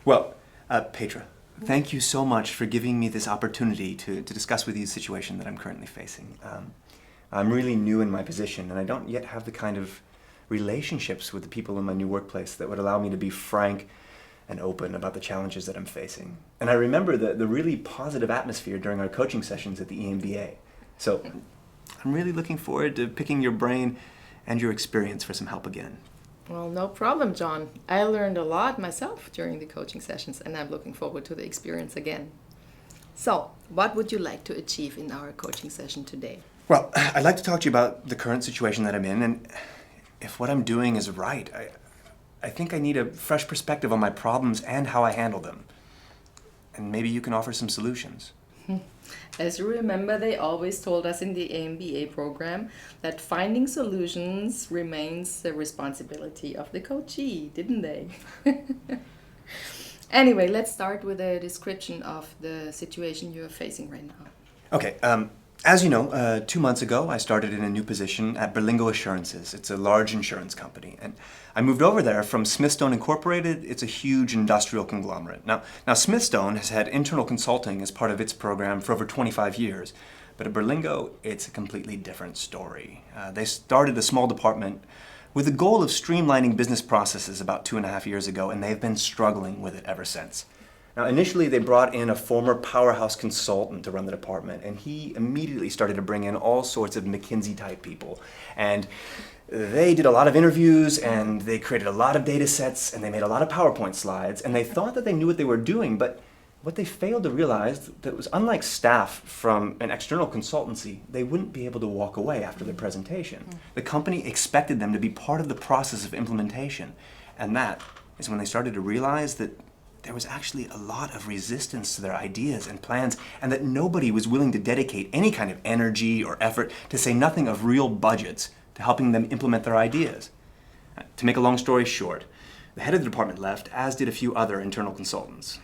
Well, Petra, thank you so much for giving me this opportunity to discuss with you the situation that I'm currently facing. I'm really new in my position, and I don't yet have the kind of relationships with the people in my new workplace that would allow me to be frank and open about the challenges that I'm facing. And I remember the really positive atmosphere during our coaching sessions at the EMBA. So I'm really looking forward to picking your brain and your experience for some help again. Well, no problem, John. I learned a lot myself during the coaching sessions, and I'm looking forward to the experience again. So, what would you like to achieve in our coaching session today? Well, I'd like to talk to you about the current situation that I'm in, and if what I'm doing is right. I think I need a fresh perspective on my problems and how I handle them. And maybe you can offer some solutions. As you remember, they always told us in the AMBA program that finding solutions remains the responsibility of the coachee, didn't they? Anyway, let's start with a description of the situation you're facing right now. Okay, as you know, 2 months ago I started in a new position at Berlingo Assurances. It's a large insurance company. And I moved over there from Smithstone Incorporated. It's a huge industrial conglomerate. Now Smithstone has had internal consulting as part of its program for over 25 years. But at Berlingo, it's a completely different story. They started a small department with the goal of streamlining business processes about 2.5 years ago, and they've been struggling with it ever since. Now, initially, they brought in a former powerhouse consultant to run the department, and he immediately started to bring in all sorts of McKinsey-type people. And they did a lot of interviews, and they created a lot of data sets, and they made a lot of PowerPoint slides, and they thought that they knew what they were doing, but what they failed to realize that was, unlike staff from an external consultancy, they wouldn't be able to walk away after their presentation. The company expected them to be part of the process of implementation, and that is when they started to realize that there was actually a lot of resistance to their ideas and plans, and that nobody was willing to dedicate any kind of energy or effort, to say nothing of real budgets, to helping them implement their ideas. To make a long story short, the head of the department left, as did a few other internal consultants.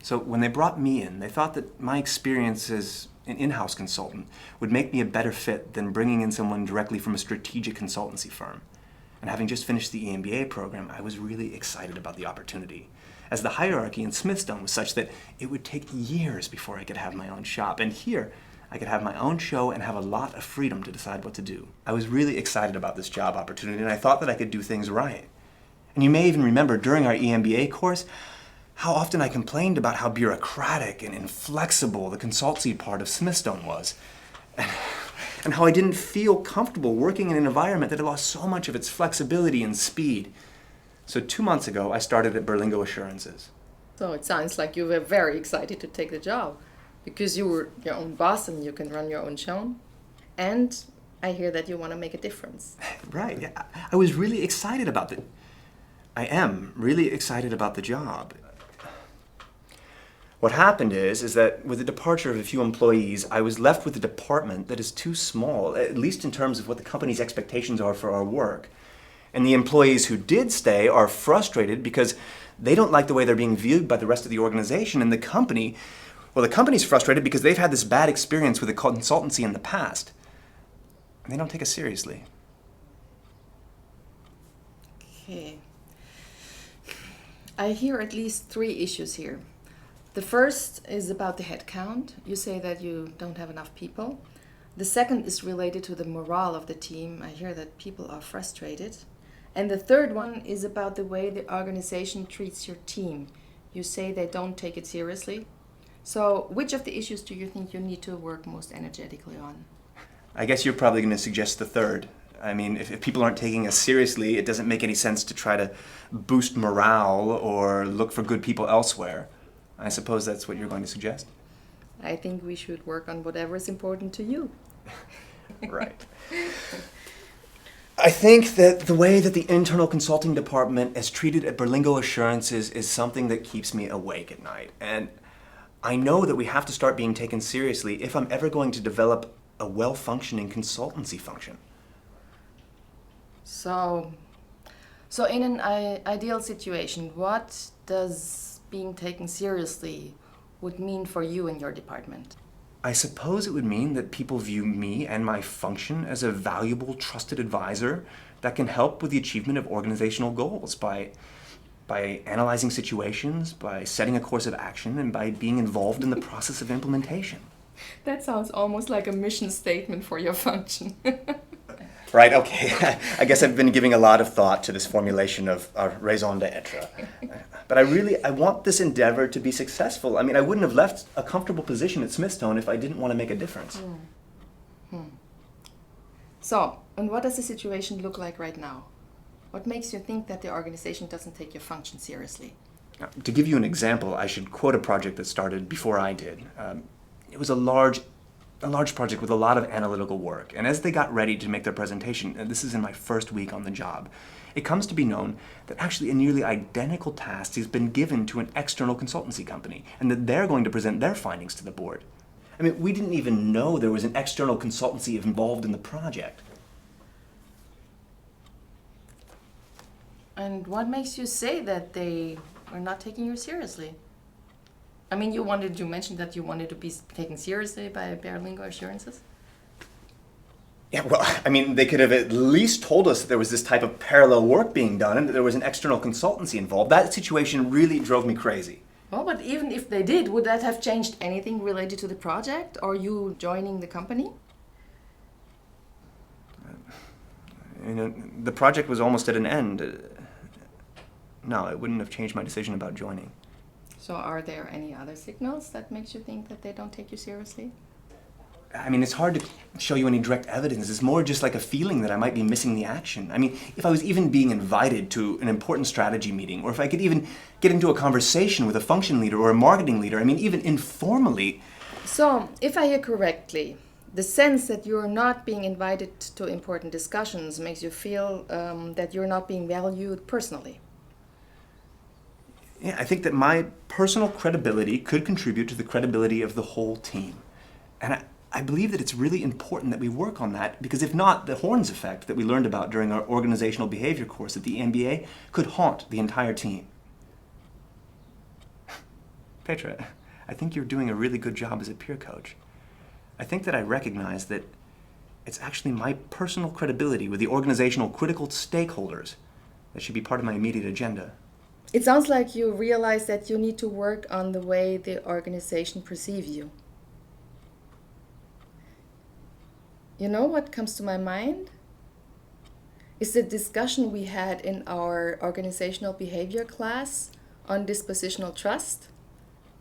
So when they brought me in, they thought that my experience as an in-house consultant would make me a better fit than bringing in someone directly from a strategic consultancy firm. And having just finished the EMBA program, I was really excited about the opportunity, as the hierarchy in Smithstone was such that it would take years before I could have my own shop. And here, I could have my own show and have a lot of freedom to decide what to do. I was really excited about this job opportunity, and I thought that I could do things right. And you may even remember during our EMBA course how often I complained about how bureaucratic and inflexible the consultancy part of Smithstone was. And how I didn't feel comfortable working in an environment that had lost so much of its flexibility and speed. So 2 months ago, I started at Berlingo Assurances. So it sounds like you were very excited to take the job, because you were your own boss and you can run your own show. And I hear that you want to make a difference. Right, yeah. I was really excited about it. I am really excited about the job. What happened is that with the departure of a few employees, I was left with a department that is too small, at least in terms of what the company's expectations are for our work. And the employees who did stay are frustrated because they don't like the way they're being viewed by the rest of the organization. And the company's frustrated because they've had this bad experience with a consultancy in the past. And they don't take us seriously. Okay. I hear at least 3 issues here. The first is about the headcount. You say that you don't have enough people. The second is related to the morale of the team. I hear that people are frustrated. And the third one is about the way the organization treats your team. You say they don't take it seriously. So which of the issues do you think you need to work most energetically on? I guess you're probably going to suggest the third. I mean, if people aren't taking us seriously, it doesn't make any sense to try to boost morale or look for good people elsewhere. I suppose that's what you're going to suggest? I think we should work on whatever is important to you. Right. I think that the way that the internal consulting department is treated at Berlingo Assurances is something that keeps me awake at night. And I know that we have to start being taken seriously if I'm ever going to develop a well-functioning consultancy function. So in an ideal situation, what does being taken seriously would mean for you and your department? I suppose it would mean that people view me and my function as a valuable, trusted advisor that can help with the achievement of organizational goals by by analyzing situations, by setting a course of action, and by being involved in the process of implementation. That sounds almost like a mission statement for your function. Right, okay. I guess I've been giving a lot of thought to this formulation of our raison d'etre. But I want this endeavor to be successful. I mean, I wouldn't have left a comfortable position at Smithstone if I didn't want to make a difference. So, and what does the situation look like right now? What makes you think that the organization doesn't take your function seriously? Now, to give you an example, I should quote a project that started before I did. It was a large project with a lot of analytical work. And as they got ready to make their presentation, and this is in my first week on the job, it comes to be known that actually a nearly identical task has been given to an external consultancy company, and that they're going to present their findings to the board. I mean, we didn't even know there was an external consultancy involved in the project. And what makes you say that they are not taking you seriously? I mean, you mentioned that you wanted to be taken seriously by Berlingo Assurances? Yeah, well, I mean, they could have at least told us that there was this type of parallel work being done and that there was an external consultancy involved. That situation really drove me crazy. Well, but even if they did, would that have changed anything related to the project or you joining the company? You know, the project was almost at an end. No, it wouldn't have changed my decision about joining. So are there any other signals that makes you think that they don't take you seriously? I mean, it's hard to show you any direct evidence. It's more just like a feeling that I might be missing the action. I mean, if I was even being invited to an important strategy meeting, or if I could even get into a conversation with a function leader or a marketing leader, I mean, even informally. So, if I hear correctly, the sense that you're not being invited to important discussions makes you feel that you're not being valued personally. Yeah, I think that my personal credibility could contribute to the credibility of the whole team. And I believe that it's really important that we work on that, because if not, the Horns effect that we learned about during our organizational behavior course at the MBA could haunt the entire team. Petra, I think you're doing a really good job as a peer coach. I think that I recognize that it's actually my personal credibility with the organizational critical stakeholders that should be part of my immediate agenda. It sounds like you realize that you need to work on the way the organization perceives you. You know what comes to my mind? Is the discussion we had in our organizational behavior class on dispositional trust.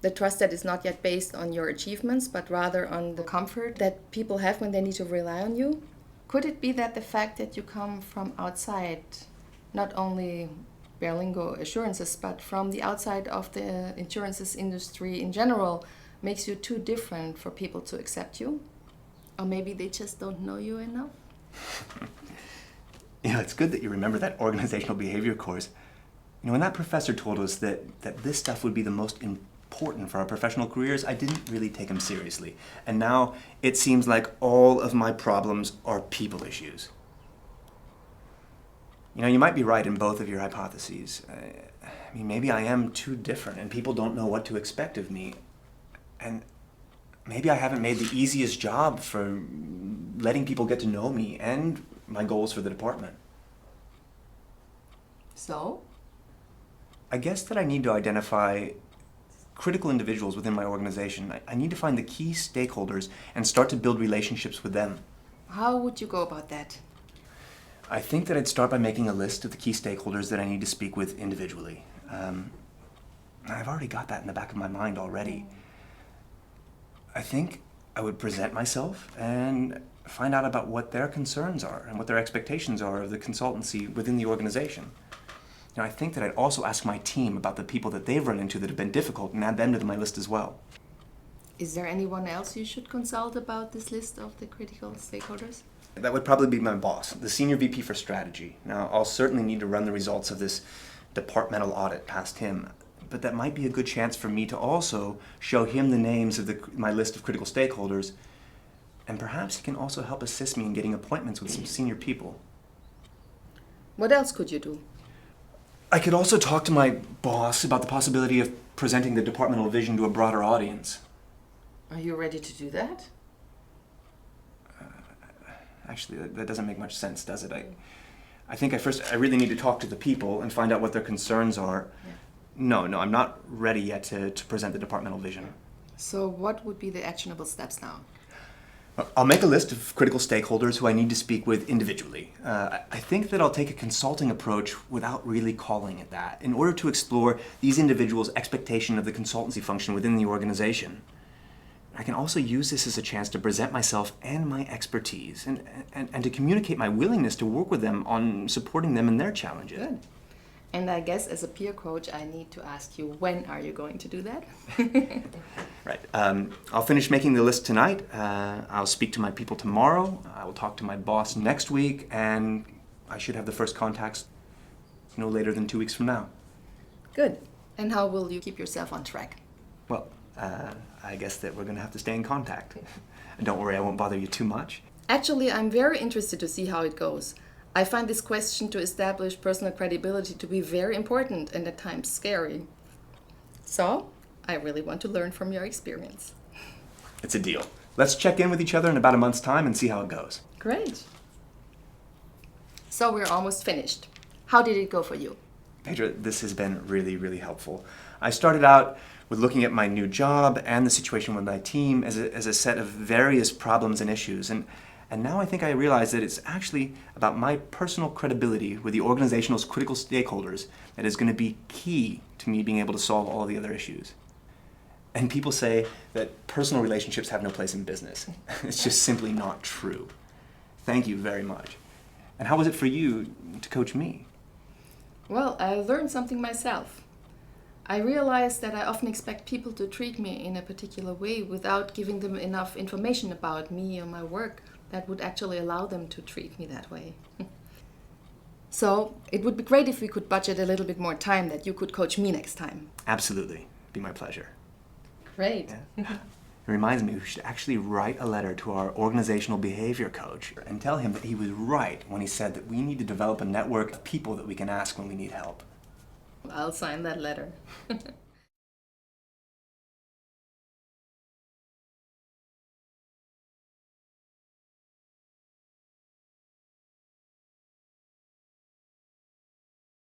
The trust that is not yet based on your achievements, but rather on the comfort that people have when they need to rely on you. Could it be that the fact that you come from outside, not only Berlingo Assurances, but from the outside of the insurances industry in general, makes you too different for people to accept you? Or maybe they just don't know you enough? You know, it's good that you remember that organizational behavior course. You know, when that professor told us that this stuff would be the most important for our professional careers, I didn't really take him seriously. And now it seems like all of my problems are people issues. You know, you might be right in both of your hypotheses. I mean, maybe I am too different and people don't know what to expect of me. And maybe I haven't made the easiest job for letting people get to know me and my goals for the department. So? I guess that I need to identify critical individuals within my organization. I need to find the key stakeholders and start to build relationships with them. How would you go about that? I think that I'd start by making a list of the key stakeholders that I need to speak with individually. I've already got that in the back of my mind already. I think I would present myself and find out about what their concerns are and what their expectations are of the consultancy within the organization. You know, I think that I'd also ask my team about the people that they've run into that have been difficult and add them to my list as well. Is there anyone else you should consult about this list of the critical stakeholders? That would probably be my boss, the Senior VP for Strategy. Now, I'll certainly need to run the results of this departmental audit past him, but that might be a good chance for me to also show him the names of my list of critical stakeholders, and perhaps he can also help assist me in getting appointments with some senior people. What else could you do? I could also talk to my boss about the possibility of presenting the departmental vision to a broader audience. Are you ready to do that? Actually, that doesn't make much sense, does it? I think I really need to talk to the people and find out what their concerns are. Yeah. No, I'm not ready yet to present the departmental vision. So what would be the actionable steps now? I'll make a list of critical stakeholders who I need to speak with individually. I think that I'll take a consulting approach without really calling it that, in order to explore these individuals' expectation of the consultancy function within the organization. I can also use this as a chance to present myself and my expertise, and to communicate my willingness to work with them on supporting them in their challenges. Good. And I guess as a peer coach, I need to ask you, when are you going to do that? Right. I'll finish making the list tonight. I'll speak to my people tomorrow. I will talk to my boss next week, and I should have the first contacts no later than 2 weeks from now. Good. And how will you keep yourself on track? Well, I guess that we're going to have to stay in contact. And don't worry, I won't bother you too much. Actually, I'm very interested to see how it goes. I find this question to establish personal credibility to be very important and at times scary. So, I really want to learn from your experience. It's a deal. Let's check in with each other in about a month's time and see how it goes. Great. So we're almost finished. How did it go for you? Pedro, this has been really, really helpful. I started out with looking at my new job and the situation with my team as a set of various problems and issues. And now I think I realize that it's actually about my personal credibility with the organizational's critical stakeholders that is going to be key to me being able to solve all the other issues. And people say that personal relationships have no place in business. It's just simply not true. Thank you very much. And how was it for you to coach me? Well, I learned something myself. I realized that I often expect people to treat me in a particular way without giving them enough information about me or my work that would actually allow them to treat me that way. So it would be great if we could budget a little bit more time, that you could coach me next time. Absolutely. It'd be my pleasure. Great. Yeah. It reminds me, we should actually write a letter to our organizational behavior coach and tell him that he was right when he said that we need to develop a network of people that we can ask when we need help. I'll sign that letter.